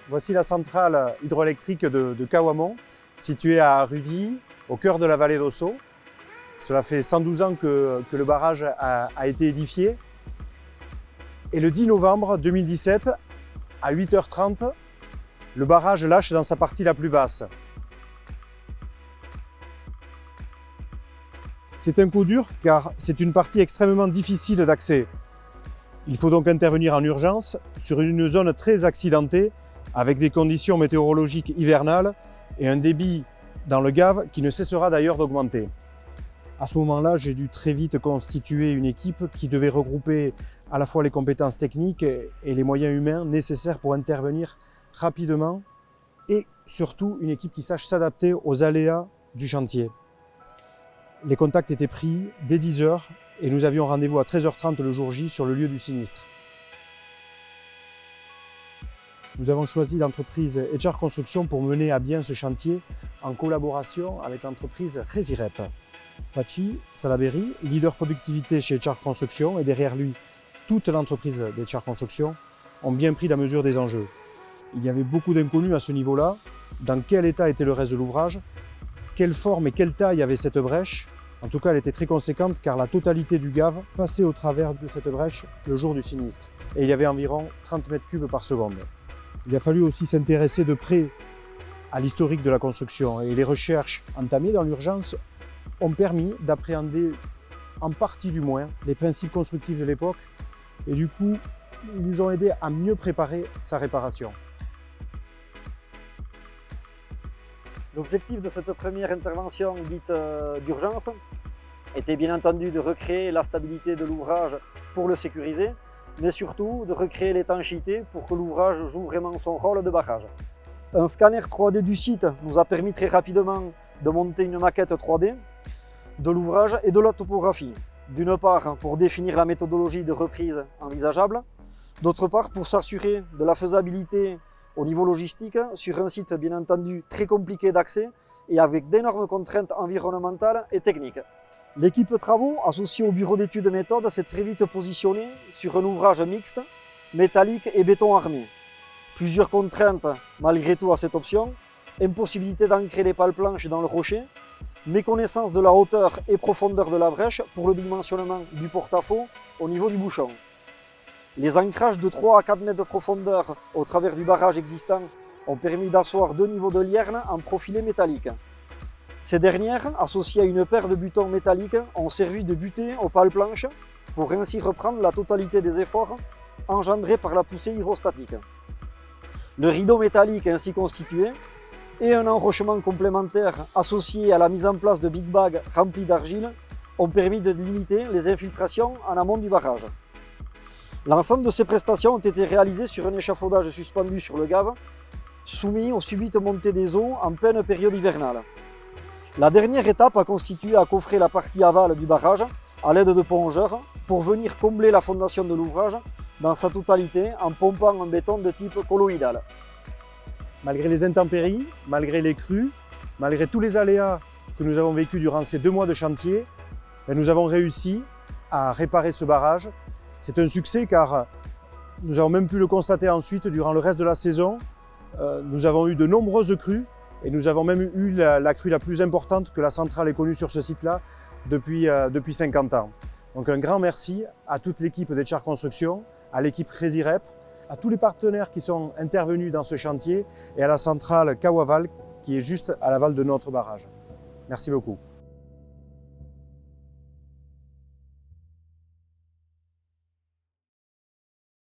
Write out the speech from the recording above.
Voici la centrale hydroélectrique de Kawamon, située à Rudy, au cœur de la vallée d'Osso. Cela fait 112 ans que le barrage a été édifié. Et le 10 novembre 2017, à 8h30, le barrage lâche dans sa partie la plus basse. C'est un coup dur car c'est une partie extrêmement difficile d'accès. Il faut donc intervenir en urgence sur une zone très accidentée avec des conditions météorologiques hivernales et un débit dans le Gave qui ne cessera d'ailleurs d'augmenter. À ce moment-là, j'ai dû très vite constituer une équipe qui devait regrouper à la fois les compétences techniques et les moyens humains nécessaires pour intervenir rapidement et surtout une équipe qui sache s'adapter aux aléas du chantier. Les contacts étaient pris dès 10h et nous avions rendez-vous à 13h30 le jour J sur le lieu du sinistre. Nous avons choisi l'entreprise HR Construction pour mener à bien ce chantier en collaboration avec l'entreprise Resirep. Pachi Salaberry, leader productivité chez HR Construction, et derrière lui toute l'entreprise d'HR Construction, ont bien pris la mesure des enjeux. Il y avait beaucoup d'inconnus à ce niveau-là. Dans quel état était le reste de l'ouvrage? Quelle forme et quelle taille avait cette brèche? En tout cas, elle était très conséquente car la totalité du Gave passait au travers de cette brèche le jour du sinistre. Et il y avait environ 30 mètres cubes par seconde. Il a fallu aussi s'intéresser de près à l'historique de la construction et les recherches entamées dans l'urgence ont permis d'appréhender, en partie du moins, les principes constructifs de l'époque et du coup, ils nous ont aidés à mieux préparer sa réparation. L'objectif de cette première intervention dite d'urgence était bien entendu de recréer la stabilité de l'ouvrage pour le sécuriser, mais surtout de recréer l'étanchéité pour que l'ouvrage joue vraiment son rôle de barrage. Un scanner 3D du site nous a permis très rapidement de monter une maquette 3D de l'ouvrage et de la topographie. D'une part pour définir la méthodologie de reprise envisageable, d'autre part pour s'assurer de la faisabilité au niveau logistique sur un site bien entendu très compliqué d'accès et avec d'énormes contraintes environnementales et techniques. L'équipe travaux associée au bureau d'études méthodes s'est très vite positionnée sur un ouvrage mixte, métallique et béton armé. Plusieurs contraintes malgré tout à cette option, impossibilité d'ancrer les pales planches dans le rocher, méconnaissance de la hauteur et profondeur de la brèche pour le dimensionnement du porte-à-faux au niveau du bouchon. Les ancrages de 3 à 4 mètres de profondeur au travers du barrage existant ont permis d'asseoir 2 niveaux de liernes en profilé métallique. Ces dernières, associées à une paire de butons métalliques, ont servi de butée aux pales planches pour ainsi reprendre la totalité des efforts engendrés par la poussée hydrostatique. Le rideau métallique ainsi constitué et un enrochement complémentaire associé à la mise en place de big bags remplis d'argile ont permis de limiter les infiltrations en amont du barrage. L'ensemble de ces prestations ont été réalisées sur un échafaudage suspendu sur le Gave, soumis aux subites montées des eaux en pleine période hivernale. La dernière étape a constitué à coffrer la partie aval du barrage à l'aide de plongeurs pour venir combler la fondation de l'ouvrage dans sa totalité en pompant un béton de type colloïdal. Malgré les intempéries, malgré les crues, malgré tous les aléas que nous avons vécus durant ces 2 mois de chantier, nous avons réussi à réparer ce barrage. C'est un succès car nous avons même pu le constater ensuite durant le reste de la saison. Nous avons eu de nombreuses crues et nous avons même eu la crue la plus importante que la centrale ait connue sur ce site-là depuis 50 ans. Donc un grand merci à toute l'équipe d'HR Construction, à l'équipe Resirep, à tous les partenaires qui sont intervenus dans ce chantier et à la centrale Kawaval qui est juste à l'aval de notre barrage. Merci beaucoup.